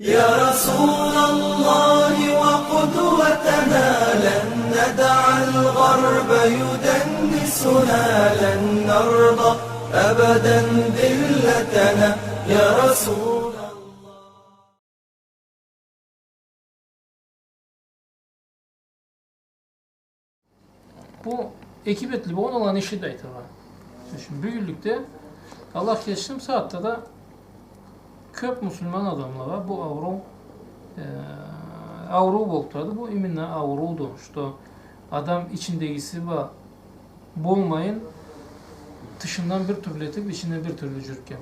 يا رسول الله وقدوتنا لن ندع الغرب يدنسنا لن نرضى أبدا ذلتنا يا رسول الله. Bu ekip etli bu olan işi de aytırlar. Şimdi büyüklükte Allah geçtim saatte de köp Müslüman adamlara bu avro boltadı. Bu iminle avro doğmuştu. Adam içindegisi var. Bolmayın dışından bir türlü etip içinden bir türlü jürken.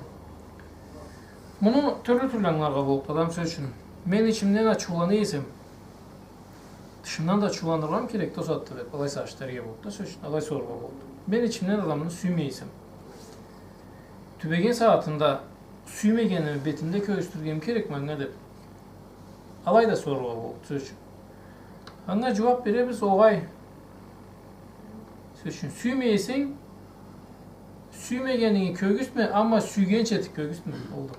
Bunu türlü anlarga boldu adam söz için. Men içimden açılanı isem dışımdan da açılanırlam gerek de o saatte ve alay saçlarıya boldu. Söz için alay sorga boldu. Ben içimden adamını suymeysem. Tübegen saatinde suymegenimi betimde köystürgem gerekmen ne dep. Alay da sorga boldu söz için. Anna cevap verebiz oğay. Söz için suymeysen suymegenini kögüstme ama suygen çetik kögüstme oldu.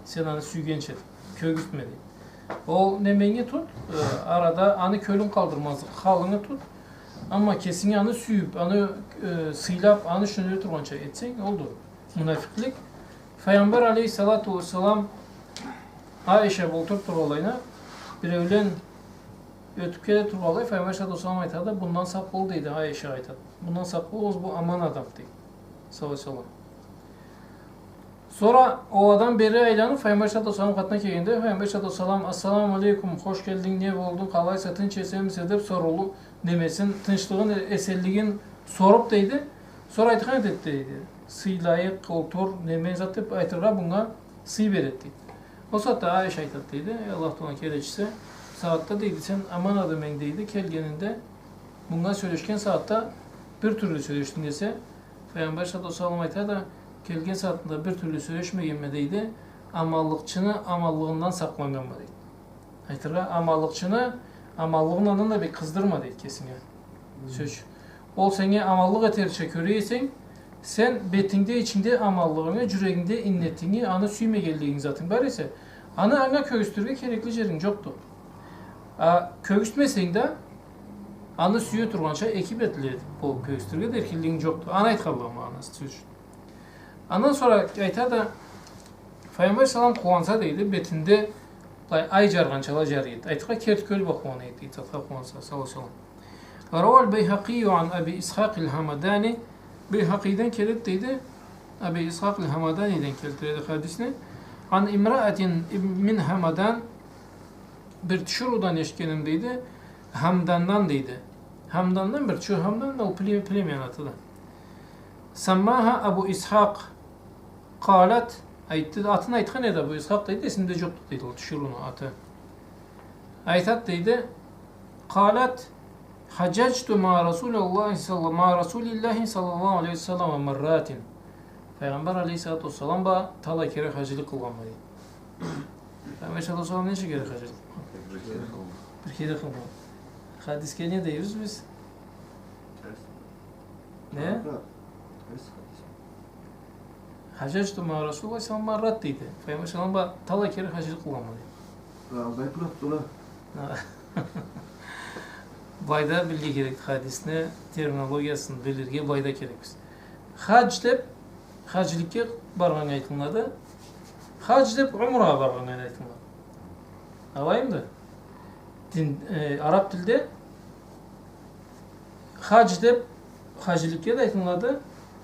Sen anı suygen çetik kögüstme değil. O nemeni tut, arada anı kölün kaldırmazlık, halını tut. Ama kesin anı süyüp, anı sıylap, anı şunu turgança etsen oldu. Münafiklik. Peygamber aleyhissalatu vesselam Ayşe boltup tur olayına bir öğlen ötüp kere tur olay. Peygamber sallallahu aleyhi ve sellem aytadı, bundan sap ol deydi Ayşe aytadı. Bundan sap ol, bu aman adam deydi. Sallallahu aleyhi ve sellem. Sonra o adam beri aylanıp Peygamber sallallahu aleyhi ve sellem katına kelgende Peygamber sallallahu aleyhi ve sellem assalamu aleykum hoş geldin ne boldun kalay satın çesemiz edip sorulu demesin tınçlığın eselligin sorup deydi. Sonra aytkan etti deydi. Sıylayı koltur neme zatıp aytırga bunga sıy beretti. O saatte Ayşe aytat deydi. Allah tuğan kereçse saatte deydi sen aman adım en deydi kelgeninde bunga söyleşken saatte bir türlü söyleştin dese Peygamber sallallahu aleyhi ve sellem aytadı kelgen saatinde bir türlü söyleşmeyenmedeydi. Amallıkçını amallığından saklamanma deydi. Aytırga amallıkçını amallığından da bir kızdırma deydi kesin yani. Söz. Ol seni amallık eterçe köreysen sen betinde içinde amallığını, cüreginde innetini, anı süyme geldiğin zaten var ise ana köğüstürge gerekli jerin yoktu. Köğüstmesen de anı süyü turgança ekip etledi bu köğüstürge derkildiğin yoktu. Ana aytkallığı manası söz. Ondan sonra ayta da Peygamber sallam kuvansa deydi betinde ay jargançala jariyet. Aytqa kertköl bakwana deydi. Tatqa kuvansa sallallahu aleyhi ve sellem. Rawal Beyhaqi an Abi İshaq el-Hamadani Beyhaqi'den kelip deydi. Abi İshaq el-Hamadani'den keltirdi hadisini. An imra'atin min Hamadan bir şurudan eşkenim deydi. Hamdandan deydi. Hamdandan bir şu Hamdan da o plemiyan atıda. Sammaha Abu İshaq qalat aytdı atına aytkan edi bu İshaq deydi esinde yoktu deydi o şurunu atı. Aytat deydi. Qalat Haccactu ma Resulullah sallallahu aleyhi ve sellem merratin. Peygamber aleyhissalatu vesselam ba tala kere hacılık kılganmadı. Peygamber sallallahu aleyhi ve sellem neçe kere hacılık? Bir kere kılganmadı. Hadis ne diyoruz biz? Ne? Haccactu ma Resulullah sallallahu aleyhi ve sellem merrat deydi. Peygamber sallallahu aleyhi ve sellem ba tala kere hacılık kılganmadı. Bayda bilgi gerek hadisine terminologiyasını bilirge bayda gerekmiz. Hac dep hacılıkka bargan aytılmadı. Hac dep umra bargan aytılmadı. Alayım da Arap dilde hac dep hacılıkka da aytılmadı.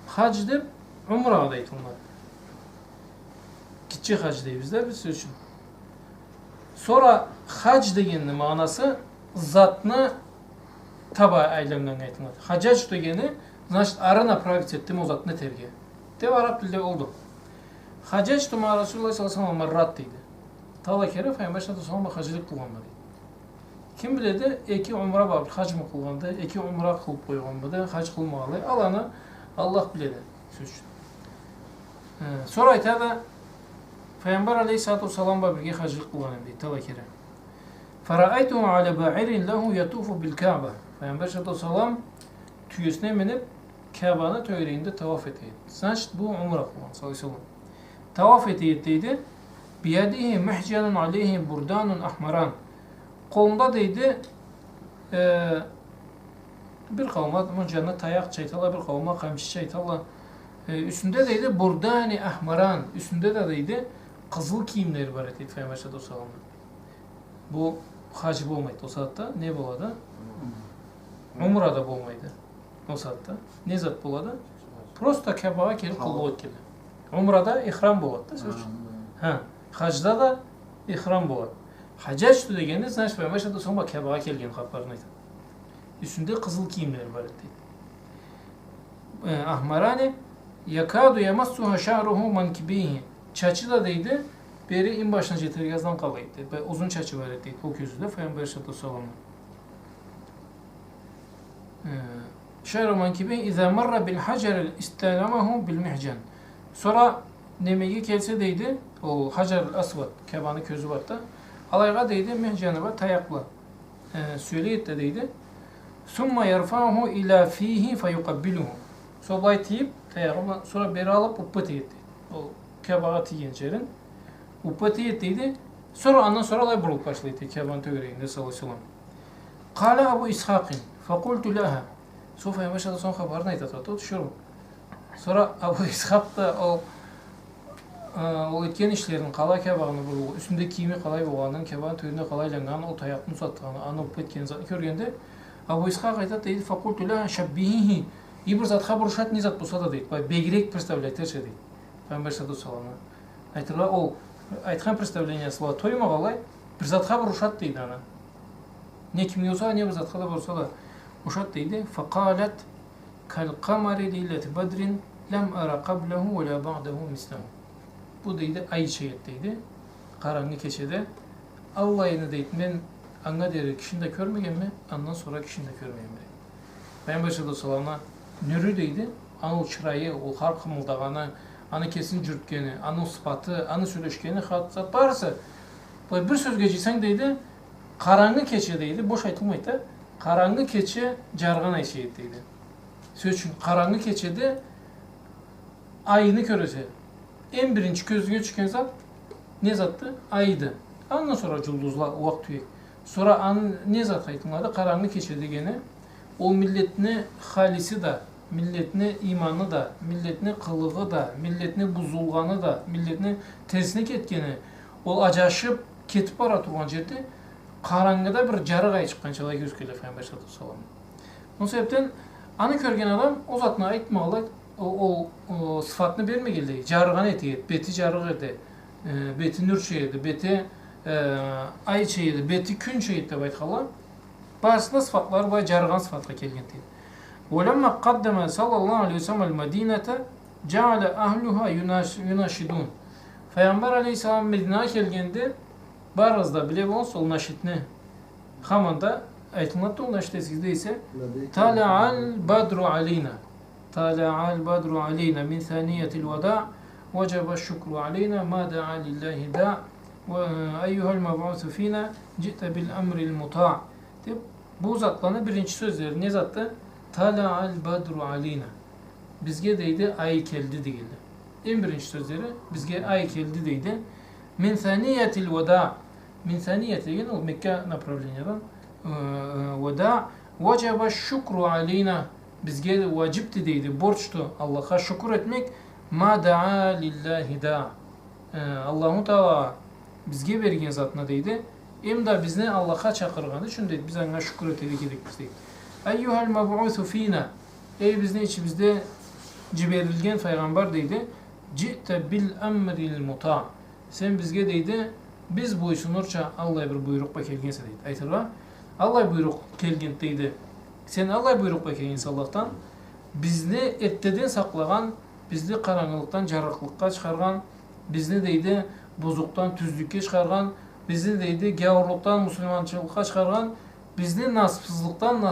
Hac dep umra da aytılmadı. Gidecek hac deyibizler biz söz için. Sonra hac degenin manası zatını taba aylamdan aytılmadı. Hacac degeni значит ара направить ettim o zatını terge. Dev Arap dilde oldu. Hacac ma Resulullah sallallahu aleyhi ve sellem marrat deydi. Tala kere Peygamber sallallahu aleyhi ve sellem hacılık kılganmadı. Kim biledi eki umra var, hac mı kılgandı, eki umra kılıp koyganmadı, hac kılmagalı. Alanı Allah biledi. Söz. Sonra aytada Peygamber aleyhissalatu vesselam birge hacılık kılgandı deydi. Tala kere. Fara'aytuhu ala ba'irin lehu yatufu bil Ka'ba. Peygamber sallallahu aleyhi ve sellem tüyesine minip Ka'ba'nın töreğinde tavaf etiydi. Значит bu umre kılgan sallallahu aleyhi ve sellem. Tavaf etiydi. Biyadihi mehcanun aleyhi burdanun ahmaran. Kolunda deydi bir kavma mıhcanı tayak çaytala, bir kavma kamçı çaytala. Üstünde deydi burdani ahmaran. Üstünde de deydi kızıl kiyimleri var deydi Peygamber sallallahu aleyhi ve sellem. Bu hacı olmaydı o saatte. Ne buladı? Umra'da olmaydı o saatte. Ne zat buladı? Prosta Kabe'ye gelip kıllık geldi. Umra'da ihram buladı. Ha, hacda da ihram buladı. Hacca çıktı degende znaç Peygamber sallallahu aleyhi ve sellem Kabe'ye gelgen kaplarını aytdı. Üstünde kızıl kiyimleri var deydi. Ahmarani yakadu yamassuha şa'ruhu mankibihi. Çaçı da deydi. Beri in başına jetergazdan kalaydı. Uzun çaçı var deydi. O gözüde Peygamber sallallahu aleyhi ve sellem. Şa'ru mankibihi izâ marra bil hacer istelamahu bil mihcan. Sonra nemegi kelse deydi. O hacer asvat Kabe'nin közü var da. Alayga deydi mihcanı var tayakla. Söyleyip de deydi. Summa yarfa'uhu ila fihi feyukabbiluhu. Sobayı tiyip tayağımla sonra beri alıp uppati etti. O Kabe'ye tiyen yerin. Uppati ettiydi. Sonra ondan sonra alay bulup başlaydı. Kabe'nin tögereğinde sallallahu aleyhi ve sellem. Kale Abu İshak'in fekultu laha. Sofya başladı son haberini aytadı. Düşüyorum. Sonra Abu İshak da o etken işlerin qalay Kabe'ni bulup üstünde kiyimi qalay bolganын, Kabe'nin tögünde qalaylangan, o tayaqni uzatqanı, anı uppet etken zatı görgende Abu İshak aytadi deydi fekultu laha şabbihihi. Bir zatqa buruşat ne zat bolsa da deydi. Begirek представляйтерші deydi. Peygamber sallallahu aleyhi ve sellem. Aytırlar o aytқан представлениясы var. Toymağalay bir zatqa buruşat deydi ana. Ne kimge olsa ne bir zatqa da bolsa da buruşat deydi. Faqalat kal qamari leyleti badrin lem ara qablahu ve la ba'dahu mislahu. Bu deydi ay şehit deydi. Karanlık keçede Allah'ını deydi men anga deri kişinde görmegen mi? Ondan sonra kişinde görmegen mi? Peygamber sallallahu aleyhi ve sellem nürü deydi. Anı çırayı, o har kımıldağını, anı kesin cürtkeni, anı sıfatı, anı söyleşkeni zat barsa. Bir söz geçiysen deydi, karanlık keçe deydi, boş aytılmaydı. Karanlık keçe jargan ay şehit deydi. Söz için karanlık keçede ayını körese. En birinci gözüne çıkan zat ne zattı? Aydı. Ondan sonra yıldızlar vakt tüyek. Sonra ne zat aytılmadı? Karanlık keçede gene o milletine halisi da, milletine imanı da, milletine kılığı da, milletine buzulganı da, milletine tesnik etkeni, o acaşıp ketip bara turgan жерде karangıda bir jarık ay çıkkan çalay göz kelе Peygamber sallallahu aleyhi ve sellem. O sebepten anı körgen adam o zatına aytmalı, o sıfatını verme geldi. Jarıgan eti, beti jarık edi, beti nur şeydi, beti ay şeydi, beti gün şeydi de baytqala. Bazı sıfatlar var jarıgan sıfatla kelgen deydi. وَلَمَّا قَدَّمَ sallallahu aleyhi ve sellem el-Medinete ceale ahluha yunaşidun. Peygamber aleyhisselam Medine'ye kelgende barazda bile bon sol naşitni hamanda aytılmadı o naşit eskide ise tala'al badru aleyna tala'al badru aleyna min thaniyetil veda vecebe şükru aleyna ma da'a lillahi da ve eyyuhel meb'usu fina ci'te bil emril muta' bu zatlarına birinci sözleri ne zattı? Tala'al badru aleyna bizge deydi ay keldi deyildi. En birinci sözleri bizge ay keldi deydi. Min thaniyetil veda min thaniyeti yani o Mekke направлениyadan veda vecebe şükru aleyna bizge vacipti deydi. Borçtu Allah'a şükür etmek ma da'a lillahi da Allahu Teala bizge bergen zatına deydi. Hem de bizni Allah'a çakırganı için deydi. Biz ona şükür etedik edik biz deydi. Eyyuhel meb'usu fina ey bizne içimizde ciberilgen peygamber deydi. Ci'te bil emril muta sen bizge deydi biz bu işin orça Allah bir buyrukla kelgense deydi. Aytırlar Allah buyruk kelgen deydi. Sen Allah buyrukla kelgense Allah'tan bizni etteden saklagan, bizni karanlıktan jarıklıkka çıkargan, bizni deydi bozuktan tüzlükке çıkargan, bizni deydi gavurluktan musulmançılıkka çıkargan, bizni nasipsizlikten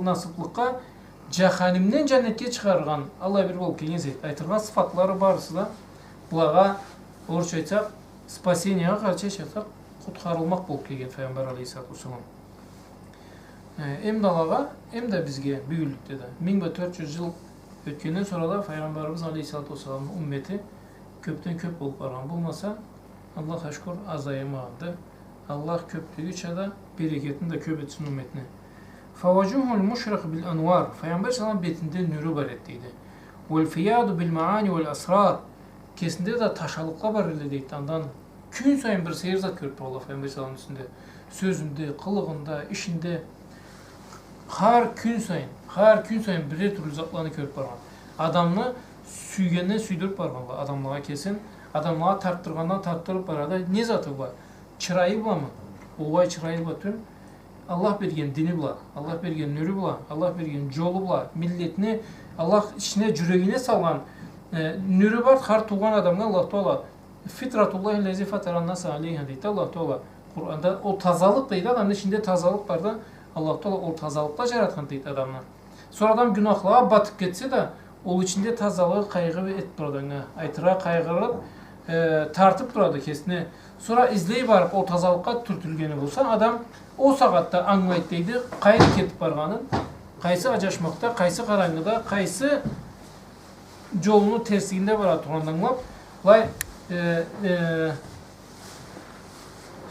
nasiplikka cehennemden cennetke çıkargan Allah bir bol kelgense deydi. Aytırlar sıfatları barısı da bulara orça aytsak spaseniyaga karşı yaşasak kurtarılmak bolup kelgen Peygamber aleyhissalatu vesselam. Hem dalaga hem de bizge büyüklükte de 1400 yıl ötkenden sonra da Peygamberimiz aleyhissalatu vesselam'ın ümmeti köpten köp bolup bargan bulmasa Allah şükür azayamadı. Allah köplüğü çada bereketini de köp etsin ümmetine. Favacuhul muşrak bil anvar. Peygamber sallallahu betinde nuru var ettiydi. Vel fiyadu bil maani vel asrar. Kesinde de taşalıkla var ile deydi. Ondan gün sayın bir seyir zat körpü Allah Peygamber sallallahu üstünde. Sözünde, kılığında, işinde har gün sayın bir türlü zatlarını körpü var. Adamını süygenden süydürüp var adamlığa kesin. Adamlığa tarttırgandan tarttırıp var. Ne zatı var? Çırayı var mı? Ovay çırayı var tüm. Allah bergen dini bula, Allah bergen nürü bula, Allah bergen jolu bula, milletini Allah içine yüreğine salan nürü var, har tuğan adamga Allah Teala fitratullahi lezi fataran nas aleyha deydi Allah Teala. Kur'an'da o tazalık deydi adamın içinde tazalık var da Allah Teala o tazalıkla yaratgan deydi adamlar. Sonra adam günahlığa batıp getse de o içinde tazalığı kaygı et duradan, aytıra kaygırıp tartıp duradı kesine. Sonra izleyip varıp o tazalıkka türtülgeni bulsa adam o saatte anlayıp deydi, kaydı ketip barganın, kaysı acaşmakta, kaysı karangıda, kaysı yolunu tersliğinde var aturandanlap, vay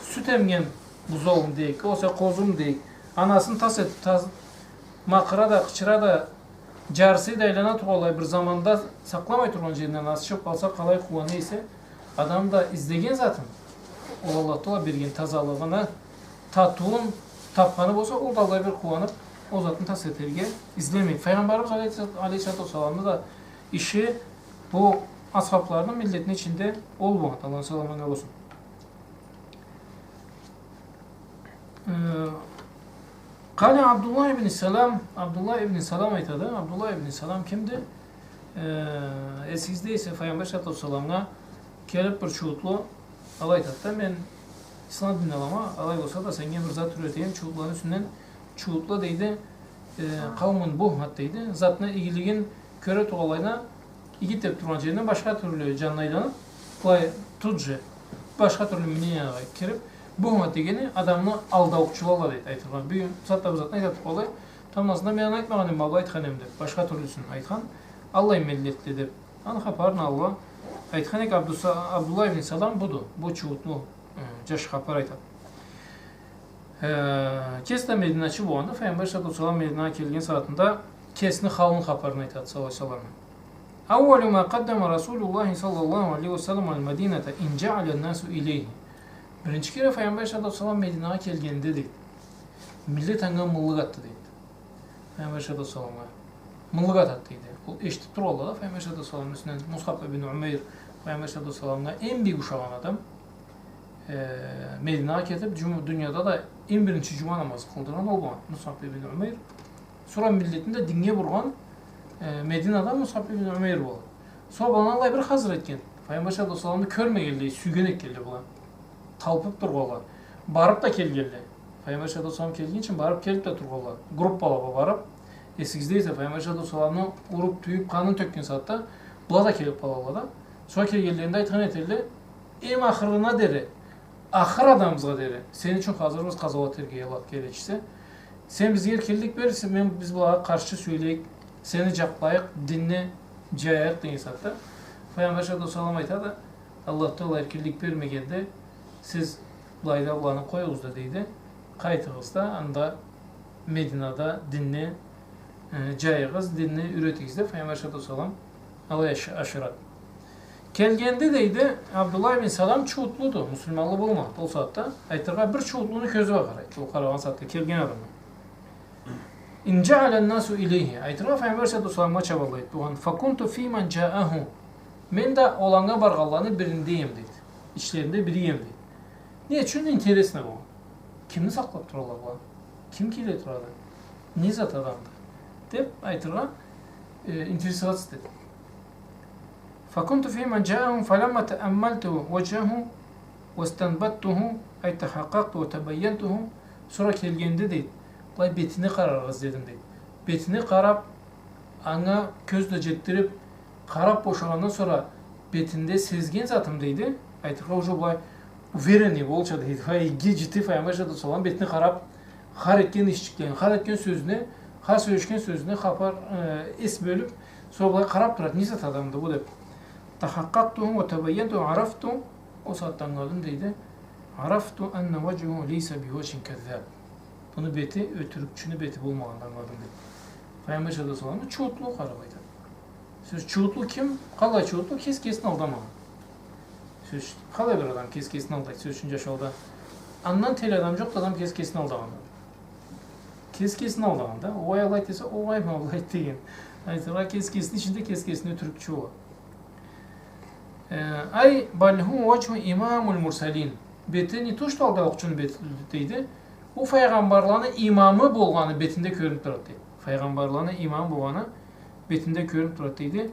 süt emgen buzoğum deyik, olsa kozum deyik, anasını tas et, makıra da, kıçıra da, carsı da eylana tuğalay bir zamanda saklamay turan jerinden asışıp kalsa kalay kuvanı ise adam da izlegen zaten. O Allah Teala bergen tazalığına tatuğun tapkanı bolsa o da Allah bir kuvanıp o zatın tas eterge izlemeyin. Peygamberimiz Aleyhisselatü Vesselam'da da işi bu ashablarının milletin içinde olmadı. Allah'ın selamına olsun. Kale Abdullah ibn Salam aytadı. Abdullah ibn Salam kimdi? Eskizde ise Peygamber sallallahu aleyhi ve sellem'e kelip bir çuğutlu alay tattı. Men İslam dinini alama, alay olsa da senge bir zat üreteyim, çuğutların üstünden çuğutla deydi, kavmin buhmat deydi. Zatına igiligin köre tuğalayına igi tep duran yerine başka türlü canlaylanıp, başka türlü miniyaya kirip, buhmat degeni adamını aldavukçularla deydi aytırgan. Bir gün zatla bir zatına aytatıp olay, tam aslında men aytmaganim, Allah aytkanem dep, başka türlüsünü aytkan, Allah'ı melletli dep. Anı kaparın Allah, aytkanek Abdullah ibn Salam budu, bu çuğutlu. Caş kapar aytadi. Kesde Medinaçı bu anda Peygamber sallallahu aleyhi ve sellem Medina'ya kelgen saatında kesini halın kaparını aytadi sallallahu aleyhi ve sellem. Avvalu ma qaddama Rasulullah sallallahu aleyhi ve sellem al-Medinete in ja'alen nasu ileyhi. Birinci kere Peygamber sallallahu aleyhi ve sellem Medina'ya kelgende deydi. Millet hanga mıllık attı deydi. Peygamber sallallahu aleyhi ve sellem'e mıllık attı deydi. O eşitip duralım da Peygamber sallallahu aleyhi ve sellem'in üstünden Mus'ab ibn Umeyr Peygamber sallallahu aleyhi ve sellem'e en büyük uşağın adam Medina'ya ketip dünyada da en birinci cuma namazı kıldıran olmadı. Mus'ab ibn Umeyr. Sonra milletinde dinge vurgan Medina'da Mus'ab ibn Umeyr oldu. Sonra bana Allah bir hazır etken. Peygamber sallallahu aleyhi ve sellem'i körme geldi, sügenek geldi bulan. Talpıp durgolar. Barıp da geldi. Peygamber sallallahu aleyhi ve sellem kelgen için barıp kelip de durgolar. Grup balaba barıp eskizde ise Peygamber sallallahu aleyhi ve sellem'i urup tüyüp kanın tökken saatte bula da kelip balada. Sonra kelgenlerinde aytkan eterli em ahırına deri. Ahır adamımızga deri. Senin için hazırız kazavat tergeye Allah gerekirse. Sen bizge erkellik verirsin, biz buna karşı söyleyik, seni caplayık, dinle, cayayık deyin saatte. Peygamber sallallahu aleyhi ve sellem aytadı, Allah Teala erkellik vermegende siz bulayda Allah'ını koyuyoruz da deydi. Kaytığızda anda Medina'da dinle, cayayığız, dinle üretigizde Peygamber sallallahu aleyhi ve sellem alay aşırat. Kelgende deydi, Abdullah ibn Salam çuğutludu, Müslümanlı bulmadı o saatte. Aytırga bir çuğutlunu közü bakar, o karavan saatte kelgen adamı. İn cealen nasu ileyhi. Aytırga Peygamber sallallahu aleyhi ve sellem'e çabalaydı. Doğan, fakuntu fîmen câehu. Men de olanga bargallarını birindeyim dedi. İçlerinde biriyim dedi. Niye? Çünkü interesine bu. Kimini saklap durarlar bu? Kim kiyle durarlar? Ne zat adamdı? Deyip aytırga interesat dedi. فكنت في من جاءهم فلما تأملت وجهه واستنبطته أي تحققت وتبينته sonra kelgende deydi. Vay betini kararız dedim deydi. Betini karap ana közle jettirip karap boşalandan sonra betinde sezgen zatım deydi. Aytıqa ojo vay vereni bolça deydi. Vay geciti fayamaşa da solan betini karap har etken işçiklerin, har etken sözüne, har söyleşken sözüne kapar es bölüp sonra karap durar. Ne zat adamdı bu deyip. Tahakkaktuhum ve tebeyyentühum araftum O saatten kaldım deydi. Araftu enne vecuhu leyse bi vechin kezzab. Bunu beti, ötürükçünü beti bulmagandan kaldım deydi. Peygamber sallallahu aleyhi ve sellem çoğutluğu karabaydı. Söz çoğutluğu kim? Kalay çoğutluğu kesin aldamagan. Söz kalay bir adam kesin aldı. Söz üçüncü şolda. Andan tel adam yok adam kesin aldagan. Kesin aldaganda. O ayalay dese o ay mı alay deyin. Aytara kesin içinde kesin ötürükçü o. Ay balhu vechu imamul mursalin. Betini tuştu aldalıqçının betiydi. O peygamberlerin imamı bolğanı betinde görünüp durdu. Peygamberlerin imamı bolğanı betinde görünüp durdu.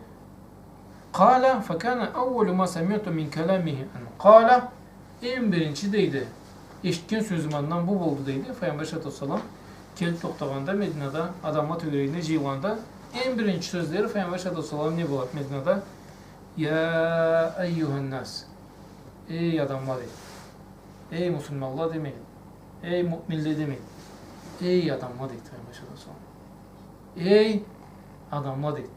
Qala fakana awwalu ma sami'tu min kalamihi an qala en birinci deydi. Eşitken sözümünden bu oldu deydi. Peygamber sallallahu aleyhi ve sellem kelip toktaganda Medine'de adamlar tögüreyinde jıyganda en birinci sözleri Peygamber sallallahu aleyhi ve sellem ne bolat Medine'de? Ya eyyuhan nas. Ey adamlar deydi. Ey Müslümanlar demeyin. Ey müminler demeyin. Ey adamlar deydi Peygamber sallallahu aleyhi ve sellem. Ey adamlar deydi.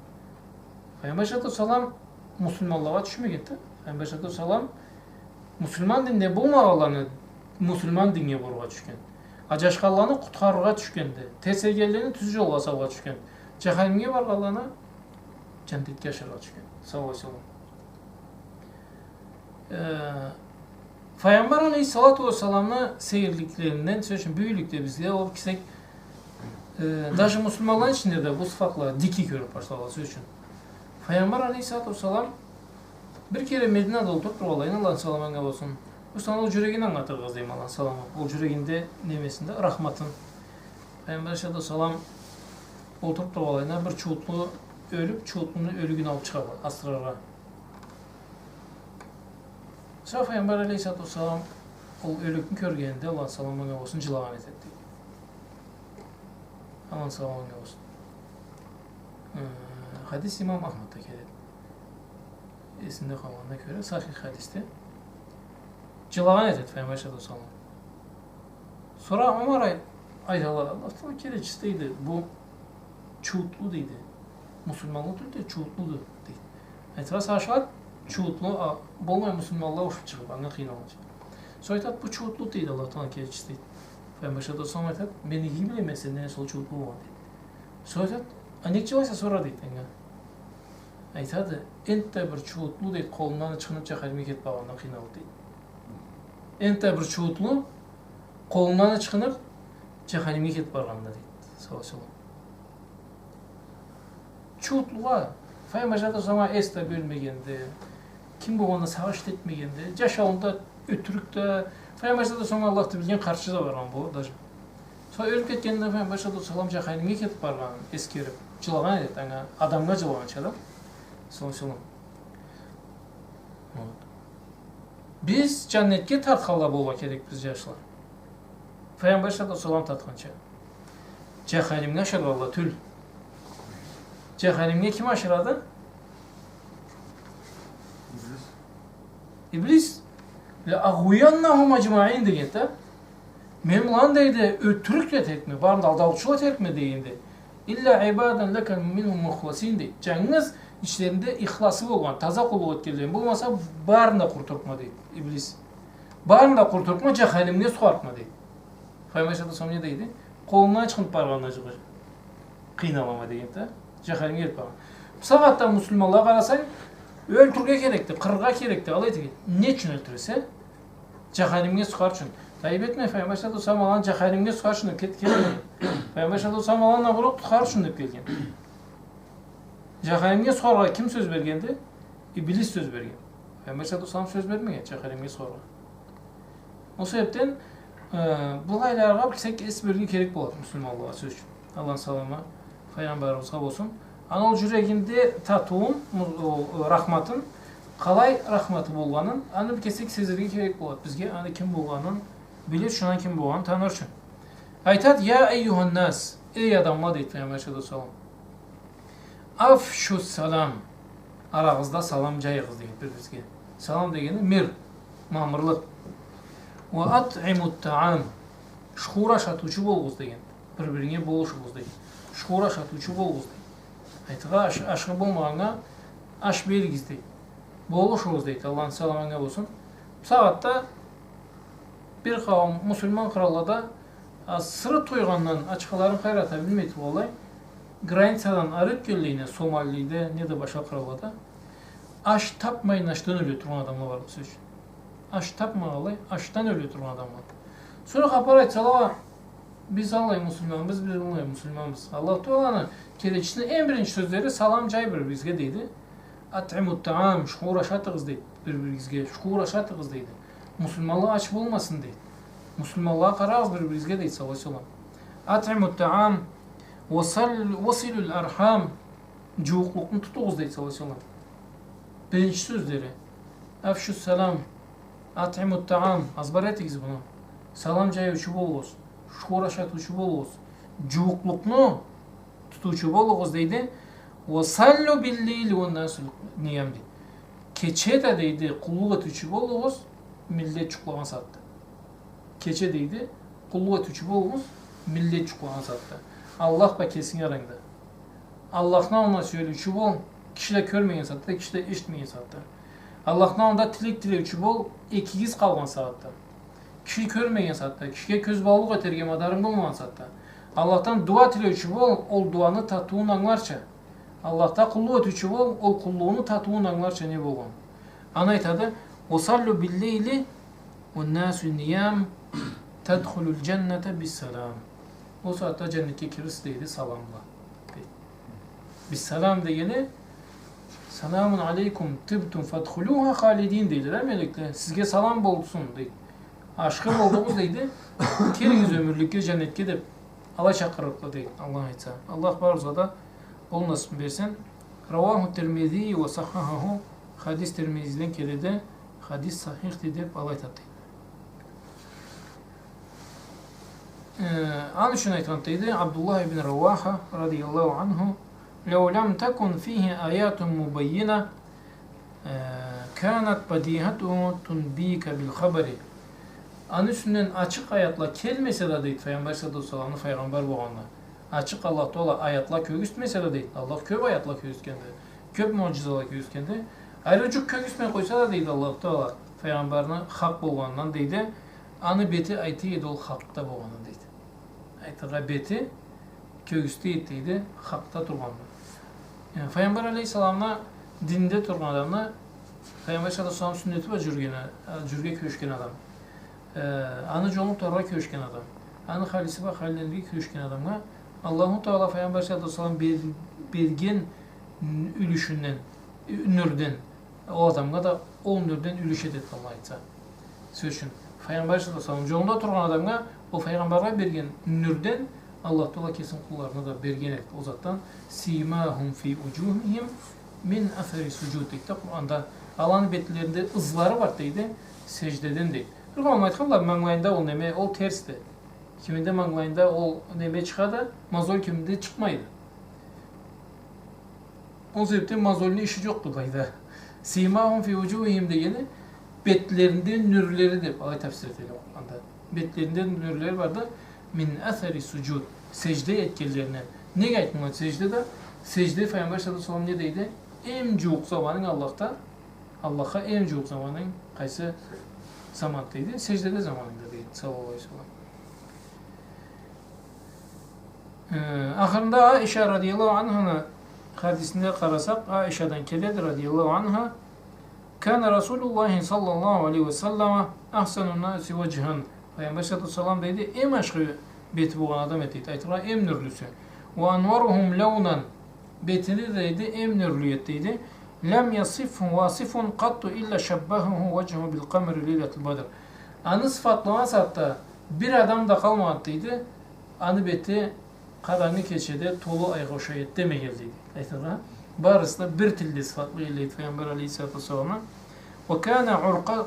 Peygamber sallallahu aleyhi ve sellem Müslümanlığa düşmegende. Peygamber sallallahu aleyhi ve sellem Müslüman dininde bulmağalarını Müslüman dinine vuruğa düşken. Acaşqallarını qutqarığa düşkende. Teselgellerini tüzü yolga salga düşken. Cehennemge barğalarını cennetke aşırığa düşken. Sallallahu aleyhi ve sellem. Peygamber aleyhissalatu vesselam'ın seyirliklerinden söyleyeyim büyülükte bizde o kisek daşı Müslümanların içinde de bu sıfatla diki görüp başladılar söyleyeyim. Peygamber aleyhissalatu vesselam bir kere Medine'de oturup olayın Allah'ın salamına olsun. Bu sana o yüreğini anlatır kızayım Allah'ın salamı. O yüreğinde nemesinde rahmatın. Peygamber sallallahu aleyhi ve sellem oturup olayına bir çoğutluğu ölüp çoğutluğunu ölügünü alıp çıkardı asrara. Sonra Peygamber aleyhissalatu vesselam o ölükünü körgende Allah'ın salamına olsun cılağan etti. Allah'ın salamına olsun. Hadis İmam Ahmet'te gelir. Esinde kalanına göre sahih hadiste cılağan etti Peygamber sallallahu aleyhi ve sellem. Sonra Ömer aydalar Allah'tan kereçisteydi. Bu çoğutlu deydi. Müslümanlık değil de çoğutlu deydi. Etras aşağı çoğutlu bolmay Müslümanlığa uçup çıkıp anla kıyın olacak. Sonra bu çoğutlu deydi Allah'tan kereçisteydi. Peygamber sallallahu aleyhi ve sellem beni iyi bilemezsin ne sol çoğutlu var deydi. Sonra anekçe varsa sonra deydi. Aytadı, ente bir çoğutlu deydi, kolundan çıkınıp cehalime ketip bağından kıynalı deydi. Ente bir çoğutlu, kolundan çıkınıp cehalime ketip bağından deydi. Sallallahu aleyhi ve sellem. Çoğutluğa, Peygamber sana esde bölmegendi, kim bu onda savaş etmegendi, yaşağında, ötürükte, Peygamber sana Allah'ta bilgen karşı da var bu. Sonra ölüp ketkeninde Peygamber sallallahu cehalime ketip bağından eskerip, cılağan edet, adamga cılağan çalam. Sallallahu. Biz cennetke tartqalla bolga kerek biz yaşlar. Peygamber sallallahu aleyhi tartqança. Cehennemge aşırarlar tül. Cehennemge kim aşıradı? İblis. Le aghwiyannahum ecmaîn degende. Memlan deydi ötürükle tekme, barında aldalçıla tekme deyindi. İlla ibaden leke minhum muhlasin deydi. Cengiz İçlerinde ihlası olan, taza kulu ötkelerin bulmasa barında kurturtma deydi İblis. Barında kurturtma cehennemine soğartma deydi. Peygamber sallallahu aleyhi ve sellem ne deydi? Kolundan çıkıp barğanına çıkır. Kıynalama deydi de. Cehennemine gidip barğan. Bu saatte Müslümanlığa karasan öldürge gerekti, kırga gerekti. Alaydı ki ne için öldürürse cehennemine soğar için. Tayyip etme Peygamber sallallahu aleyhi ve sellem alan cehennemine soğar için deyip gelmeyin. Peygamber sallallahu aleyhi ve sellem alanla vurup tutar için deyip gelgen. Cehennemge sonra kim söz vergendi? İblis söz vergen. Peygamber sallallahu aleyhi ve sellem söz vermegen cehennemge sonra. O sebepten bu olaylarga bilsek esberge kerek bolat Müslümanlığa söz. Allah'ın salamı Peygamberimiz olsun. Anol yüreğinde tatuğun, rahmatın, kalay rahmatı bolganın, anı bir kesek sezirge kerek bolat. Bizge anı kim bolganın, bilir şuna kim bolganın tanır için. Aytat ya eyyuhan nas, ey adamlar deyit Peygamber sallallahu aleyhi ve sellem. Afşu salam. Arağızda salam cayığız deyip bir bizge. Salam degeni mir, mamırlık. Ve at'imut ta'am. Şuhura şatuçu bolğuz degen. Bir-birine boluşuğuz degen. Şuhura şatuçu bolğuz degen. Aytığa aşkı bolmağına aş belgiz deyip. Boluşuğuz deyip. Allah'ın salamına olsun. Saatte bir kavim Müslüman kralada sırı toygandan açıkların hayrata bilmeydi olay. Granitsadan arıp geldiğine Somali'de ne de başka kralada aş tapmayın aştan ölüyor turun adamlar var bu söz. Aş tapmayalı aştan ölüyor turun adamlar. Sonra kapar aytsalar biz Allah'ı Müslümanız, biz Allah'ı Müslümanız. Allah Teala'nın kereçisinde en birinci sözleri salam caybir bizge deydi. At'imut ta'am, şu uğraşatığız deydi birbirimizge, şu uğraşatığız deydi. Müslümanlığı açık olmasın deydi. Müslümanlığa kararız birbirimizge deydi sallallahu aleyhi ve sellem. At'imut ta'am, vasilul arham, cuğuklukunu tutuğuz deydi sallallahu aleyhi ve sellem. Birinci sözleri. Afşus selam, at'imut ta'am, azbar etigiz bunu. Salam cayı uçu bolğuz, şu uğraşat uçu bolğuz, cuğuklukunu tutucu bolğuz deydi. Ve sallu billeyli ve nasul niyemdi. Keçe de deydi, kulluk etüçü bolğuz, millet çuklagan sattı. Keçe deydi, kulluk etüçü bolğuz, millet çuklagan sattı. Allah da kesin yarangdı. Allah'tan ona söylüçü bol, kişiler körmeyen sattı, kişiler işitmeyen sattı. Allah'tan onda tilek dilekçü bol, ekigiz kalgan sattı. Kişi körmeyen sattı, kişiye köz bağlılık öterge madarın bulmayan sattı. Allah'tan dua dilekçü bol, ol duanı tatuğun anlarça. Allah'ta kulluk etüçü bol, ol kulluğunu tatuğun anlarça ne bolğun. Ana aytadı, وَصَلُّ بِالْلَيْلِ وَالنَّاسُ النِّيَامِ تَدْخُلُ الْجَنَّةَ بِالسَّلَامِ. O saatte cennete kiris deydi salamla. Bisselam diyeni selamun aleykum tibtum fadhuluha halidin deydi. Melekler sizge salam bolsun deydi. Aşkı olduğumuz deydi. Keriniz ömürlükke cennetke de Allah çakırıklı deydi. Allah aytsa. Allah barza da ol nasip versin. Ravahu Tirmizi ve sahhahu. Hadis Tirmizi'den kelede hadis sahih dedi. Allah aytadı. An şunu aytantıydı. Abdullah ibn Ravaha radıyallahu anhu لو لم تكن فيه آيات مبينة كانت بديهته تنبيك بالخبر. An üstünden açık ayatla kelmese de deyit Peygamber sallallahu aleyhi ve sellem peygamber boğanlar. Açık Allah Teala ayatla kögüstmese de deyit. Allah köp ayatla kögüstkendi. Köp mucizeler kögüstkendi. Ayrıca kögüstmeye koysa da deyit Allah Teala peygamberine hak boğandan deydi. Anı beti ayti yedi ol hakta boğandan deydi. Aytığa beti kögüstü ettiydi hakta durganlar. Yani Peygamber aleyhisselamla dinde turgan adamla Peygamber sallallahu aleyhi ve sellem sünneti var jürge köşken adam. Anı jolup torga köşken adam. Anı halisi ve hallenliği köşken adamla Allahu Teala Peygamber sallallahu aleyhi ve sellem bergen ülüşünden, nürden o adamga da o nürden ülüş edet Allah aytsa. Sözün Peygamber sallallahu aleyhi ve sellem jolunda turgan adamga o Peygamber'e bergen nürden Allah Teala kesin kullarına da bergen etti. O zattan simahum fi ucuhihim min aferi sucud deydi. Kur'an'da Allah'ın betlerinde ızları var deydi. Secdeden deydi. Bir zaman aytkanlar manglayında ol neme ol tersdi. Kiminde manglayında ol neme çıkadı, mazol kiminde çıkmaydı. O sebepten mazolun işi yoktu bayda. Simahum fi ucuhihim degeni betlerinde nürleridir. Allah tefsir edelim Kur'an'da. Betlerinde nürleri vardı. Min eseri sucud. Secde etkilerinden. Ne gayet bunlar secdede? Secde Peygamber sallallahu aleyhi ve sellem ne deydi? En çok zamanın Allah'a en çok zamanın kaysı zaman deydi? Secdede zamanında deydi sallallahu aleyhi ve sellem. Ahırında Aişe radıyallahu anh'a hadisinde karasak Aişe'den keledi radıyallahu anh'a Kana Resulullah sallallahu aleyhi ve sellem ahsenun nasi vecihan. Peygamber sallallahu aleyhi ve sellem deydi en aşkı beti buğan adam etiydi. Aytıra en nürlüsü. Ve anvaruhum levnan betini deydi en nürlüyetteydi. Lem yasifhu vasifun kattu illa şebbahuhu vecehu bil kameri leyletul badr. Anı sıfatlaması hatta bir adam da kalmaktıydı. Anı beti karanlık keçede tolu aygoşayet deme geldiydi. Aytıra barısı da bir tilde sıfatlı illeydi Peygamber aleyhissalatu vesselam'a. Ve kana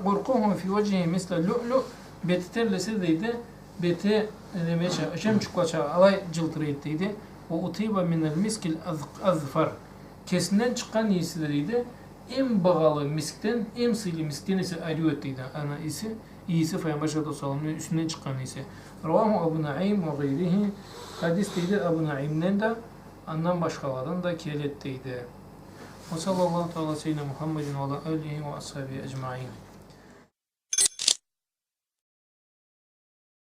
urquhu fi vecihi misle lu'lu beti terlesi deydi. Beti demeçe aşam çuklaça alay cıltırı ettiydi. O utiba minel miskil azfar. Kesinden çıkan iyisileriydi. En bağlı miskten, en sıylı miskten ise ayrı ettiydi. Ana iyisi Peygamber sallallahu aleyhi ve sellem'in üstünden çıkan iyisi. Ravahu Abu Naim ve gayrihi. Hadis deydi Abu Naim'den de andan başkalarından da keletteydi. Ve sallallahu aleyhi ve sellem Muhammedin ve ala alihi ve ashabihi ecmaîn.